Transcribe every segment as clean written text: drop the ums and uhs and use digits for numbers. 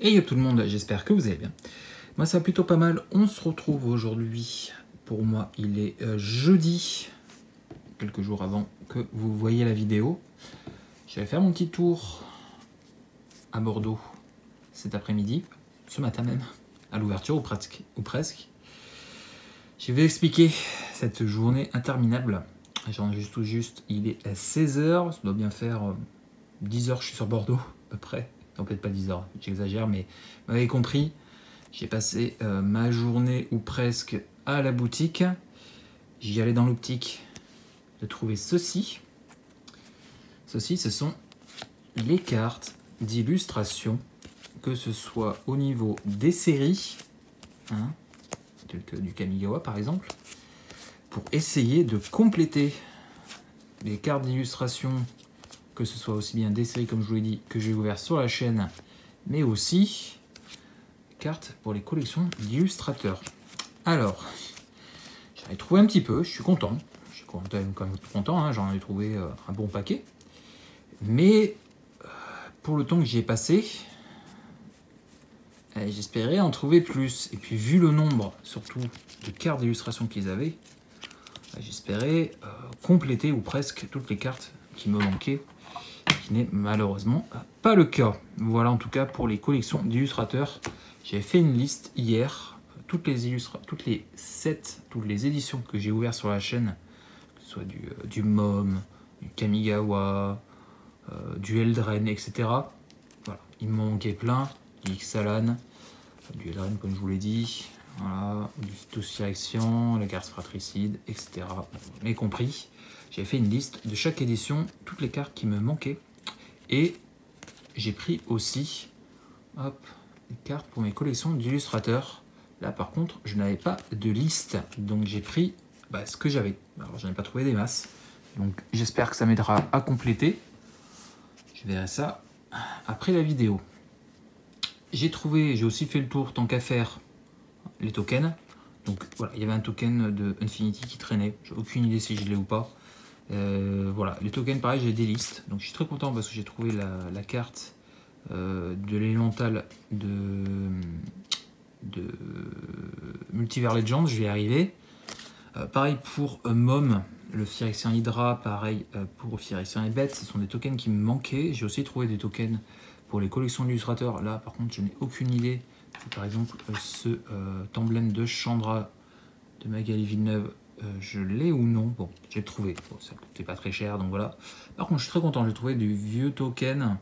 Et yo tout le monde, j'espère que vous allez bien. Moi ça va plutôt pas mal. On se retrouve aujourd'hui. Pour moi il est jeudi, quelques jours avant que vous voyez la vidéo. Je vais faire mon petit tour à Bordeaux cet après-midi, ce matin même, à l'ouverture ou presque. Je vais expliquer cette journée interminable. J'enregistre tout juste, il est à 16h, ça doit bien faire 10h je suis sur Bordeaux, à peu près. Non, peut-être pas 10h, j'exagère, mais vous m'avez compris. J'ai passé ma journée ou presque à la boutique. J'y allais dans l'optique de trouver ceci. Ceci, ce sont les cartes d'illustration, que ce soit au niveau des séries, hein, du Kamigawa par exemple, pour essayer de compléter les cartes d'illustration, que ce soit aussi bien des séries comme je vous l'ai dit, que j'ai ouvert sur la chaîne, mais aussi cartes pour les collections d'illustrateurs. Alors, j'en ai trouvé un petit peu, je suis content. Je suis quand même content, hein, j'en ai trouvé un bon paquet. Mais pour le temps que j'y ai passé, j'espérais en trouver plus. Et puis vu le nombre, surtout, de cartes d'illustration qu'ils avaient, j'espérais compléter ou presque toutes les cartes qui me manquaient, ce qui n'est malheureusement pas le cas. Voilà en tout cas pour les collections d'illustrateurs. J'ai fait une liste hier, toutes les éditions que j'ai ouvertes sur la chaîne, que ce soit du MOM, du Kamigawa, du Eldren, etc. Voilà, il me manquait plein, du Ixalan, du Eldren comme je vous l'ai dit, voilà, du Tossirexian, la carte fratricide, etc. Vous m'avez compris, j'ai fait une liste de chaque édition, toutes les cartes qui me manquaient, et j'ai pris aussi, hop, des cartes pour mes collections d'illustrateurs. Là par contre je n'avais pas de liste, donc j'ai pris ce que j'avais. Alors j'en ai pas trouvé des masses, donc j'espère que ça m'aidera à compléter. Je verrai ça après la vidéo. J'ai aussi fait le tour tant qu'à faire les tokens. Donc voilà, il y avait un token de Infinity qui traînait, j'ai aucune idée si je l'ai ou pas. Voilà, les tokens pareil, j'ai des listes, donc je suis très content parce que j'ai trouvé la carte de l'élémental de Multiverse Legends, je vais y arriver. Pareil pour MOM, le Phyrexian Hydra, pareil pour Phyrexian et Bête, ce sont des tokens qui me manquaient. J'ai aussi trouvé des tokens pour les collections d'illustrateurs. Là par contre je n'ai aucune idée. Par exemple ce emblème de Chandra de Magali Villeneuve, je l'ai ou non? Bon, j'ai trouvé, bon, ça coûtait pas très cher, donc voilà. Par contre je suis très content, j'ai trouvé du vieux token,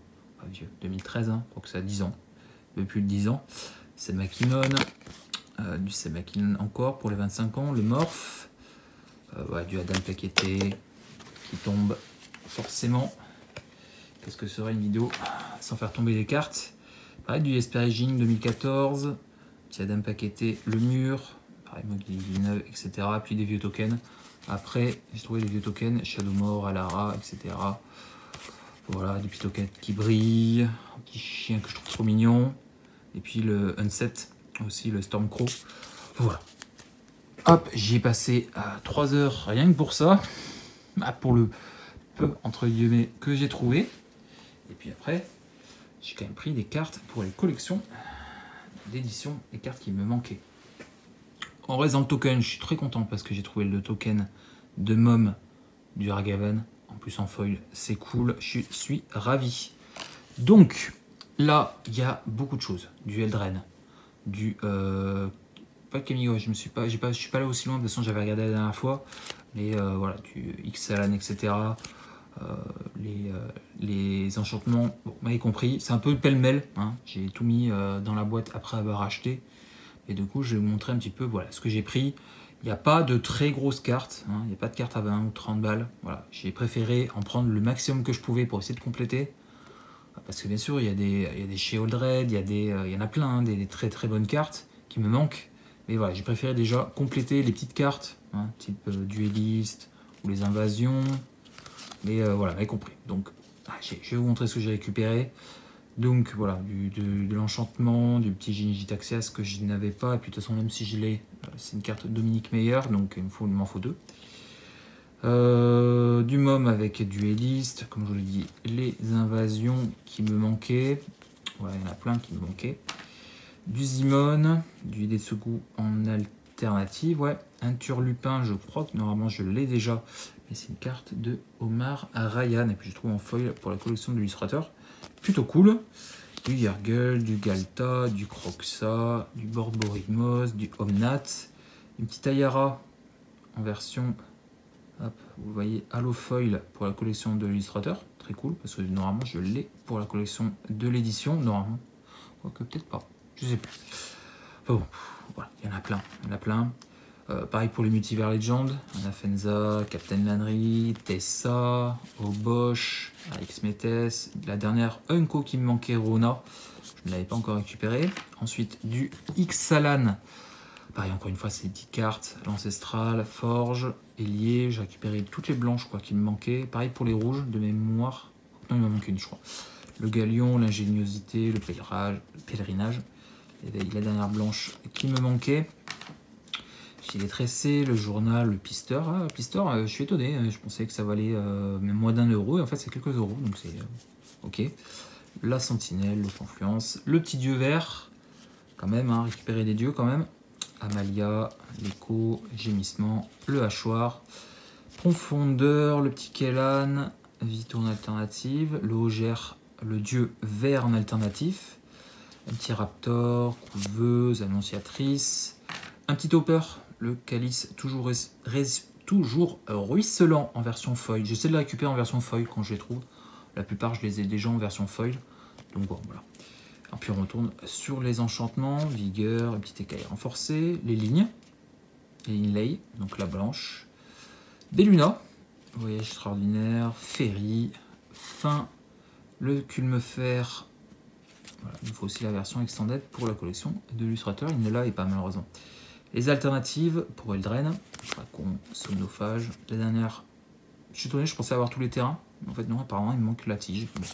vieux, 2013, hein, je crois que ça a 10 ans, depuis 10 ans. C'est Mackinnon, du Mackinnon encore pour les 25 ans, le Morph, ouais, du Adam Paqueté qui tombe forcément. Qu'est-ce que serait une vidéo sans faire tomber les cartes? Pareil, du Esperigine 2014, petit Adam Paqueté, le mur, pareil, Magali Villeneuve, etc. Puis des vieux tokens. Après, j'ai trouvé des vieux tokens, Shadowmore, Alara, etc. Voilà, des petits tokens qui brillent, un petit chien que je trouve trop mignon. Et puis le Unset, aussi le Stormcrow. Voilà. Hop, j'y ai passé 3 heures rien que pour ça. Pour le peu, entre guillemets, que j'ai trouvé. Et puis après, j'ai quand même pris des cartes pour les collections d'édition, les cartes qui me manquaient. En reste dans le token, je suis très content parce que j'ai trouvé le token de MOM du Argavan. En plus en foil, c'est cool, je suis ravi. Donc, là, il y a beaucoup de choses. Du Eldren, du... pas de Kamigawa, je suis pas allé aussi loin, de toute façon j'avais regardé la dernière fois. Mais voilà, du Ixalan, etc. Les enchantements, bon, vous m'avez compris, c'est un peu pêle-mêle, hein. J'ai tout mis dans la boîte après avoir acheté. Et du coup, je vais vous montrer un petit peu voilà, ce que j'ai pris. Il n'y a pas de très grosses cartes, hein. Il n'y a pas de cartes à 20 ou 30 balles. Voilà. J'ai préféré en prendre le maximum que je pouvais pour essayer de compléter. Parce que bien sûr, il y a des chez Oldred, il y en a plein, hein, des très très bonnes cartes qui me manquent. Mais voilà, j'ai préféré déjà compléter les petites cartes, hein, type dueliste ou les invasions. Mais voilà, vous avez compris. Donc, je vais vous montrer ce que j'ai récupéré. Donc voilà, de l'enchantement, du petit Jinji Taxias que je n'avais pas. Et puis de toute façon, même si je l'ai, c'est une carte Dominique Meyer, donc il m'en faut 2. Du MOM avec dueliste, comme je vous l'ai dit, les invasions qui me manquaient. Voilà, il y en a plein qui me manquaient. Du Zimone, du Detsugu en alternative, ouais. Un Turlupin, je crois que normalement je l'ai déjà, mais c'est une carte de Omar Ryan, et puis je trouve en foil pour la collection de l'illustrateur. Plutôt cool. Du Yergel, du Galta, du Croxa, du Borborygmos, du Omnat, une petite Ayara en version, hop, vous voyez, Halo Foil pour la collection de l'illustrateur. Très cool, parce que normalement je l'ai pour la collection de l'édition, normalement. Quoique peut-être pas, je sais plus. Enfin bon, voilà, il y en a plein, il y en a plein. Pareil pour les Multivers Legends, Anafenza, Captain Lanry, Tessa, Obosh, X-Metes, la dernière Unco qui me manquait, Rona, je ne l'avais pas encore récupéré. Ensuite du Ixalan, pareil encore une fois c'est des petites cartes, l'Ancestral, Forge, Ailier, j'ai récupéré toutes les blanches quoi qui me manquaient. Pareil pour les rouges de mémoire, non il m'en manque une je crois. Le Galion, l'Ingéniosité, le Pèlerinage, et la dernière blanche qui me manquait. Filet tressé, le journal, le pisteur. Ah, pisteur, je suis étonné, je pensais que ça valait même moins d'1 €, et en fait c'est quelques euros, donc c'est ok. La sentinelle, le confluence, le petit dieu vert, quand même, hein, récupérer des dieux quand même. Amalia, l'écho, gémissement, le hachoir, profondeur, le petit Kellan, Vito en alternative, le Hogère, le dieu vert en alternatif, un petit raptor, couveuse, annonciatrice, un petit hopper, le calice toujours ruisselant en version foil. J'essaie de le récupérer en version foil quand je les trouve. La plupart, je les ai déjà en version foil. Donc bon, voilà. Et puis on retourne sur les enchantements, vigueur, une petite écaille renforcée, les lignes lay, donc la blanche, des lunas, voyage extraordinaire, ferry, fin, le culme-fer. Voilà, il faut aussi la version extended pour la collection de l'illustrateur, il ne l'a pas malheureusement. Les alternatives pour Eldraine, Dracon, Somnophage, la dernière, je suis étonné, je pensais avoir tous les terrains, en fait non, apparemment il me manque la tige. Bon.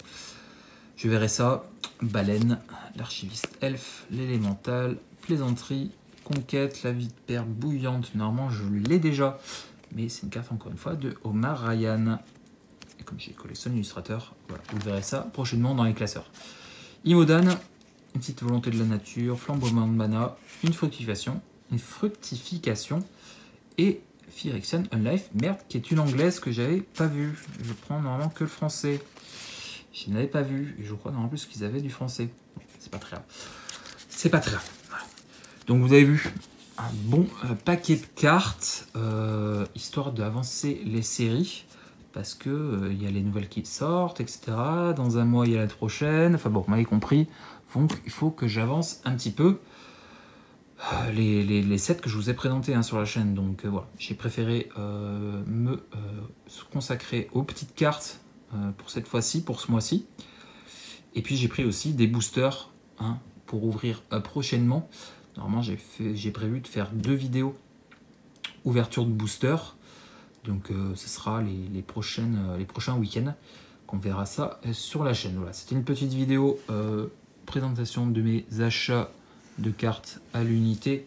Je verrai ça, Baleine, l'archiviste elfe, l'élémental, plaisanterie, conquête, la vipère bouillante, normalement je l'ai déjà, mais c'est une carte encore une fois de Omar Ryan. Et comme j'ai collectionné l'illustrateur, voilà, vous verrez ça prochainement dans les classeurs. Imodan, une petite volonté de la nature, flamboiement de mana, une fructification et Phyrexian Unlife, merde, qui est une anglaise que j'avais pas vue. Je prends normalement que le français. Je n'avais pas vu, et je crois en plus qu'ils avaient du français. C'est pas très grave. C'est pas très grave. Voilà. Donc vous avez vu un bon paquet de cartes, histoire d'avancer les séries, parce que il y a les nouvelles qui sortent, etc. Dans un mois, il y a la prochaine. Enfin bon, vous m'avez compris. Donc il faut que j'avance un petit peu les sets que je vous ai présentés hein, sur la chaîne. Donc voilà, j'ai préféré me consacrer aux petites cartes pour cette fois-ci, pour ce mois-ci. Et puis j'ai pris aussi des boosters hein, pour ouvrir prochainement. Normalement j'ai prévu de faire 2 vidéos ouverture de boosters. Donc ce sera les prochains week-ends qu'on verra ça sur la chaîne. Voilà, c'était une petite vidéo présentation de mes achats de cartes à l'unité.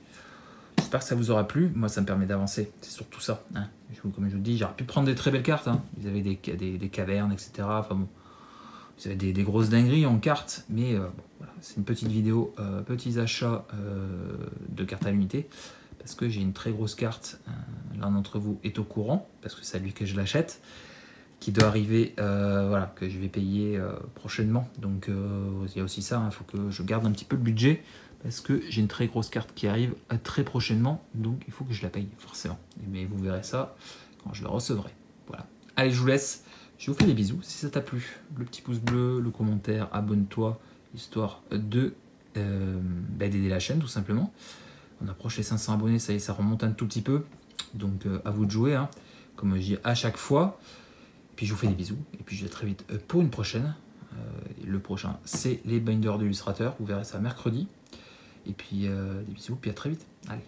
J'espère que ça vous aura plu. Moi, ça me permet d'avancer. C'est surtout ça. Hein. Comme je vous dis, j'aurais pu prendre des très belles cartes. Hein. Vous avez des cavernes, etc. Enfin bon, vous avez des grosses dingueries en cartes. Mais bon, voilà. C'est une petite vidéo, petits achats de cartes à l'unité. Parce que j'ai une très grosse carte. L'un d'entre vous est au courant. Parce que c'est à lui que je l'achète. Qui doit arriver, voilà, que je vais payer prochainement. Donc il y a aussi ça. Il faut que je garde un petit peu le budget. Parce que j'ai une très grosse carte qui arrive très prochainement, donc il faut que je la paye, forcément. Mais vous verrez ça quand je la recevrai. Voilà. Allez, je vous laisse. Je vous fais des bisous. Si ça t'a plu, le petit pouce bleu, le commentaire, abonne-toi, histoire de d'aider la chaîne, tout simplement. On approche les 500 abonnés, ça y est, ça remonte un tout petit peu. Donc à vous de jouer, hein, comme je dis à chaque fois. Puis je vous fais des bisous, et puis je vous dis à très vite pour une prochaine. Le prochain, c'est les binders d'illustrateurs. Vous verrez ça mercredi. Et puis des bisous, puis à très vite. Allez.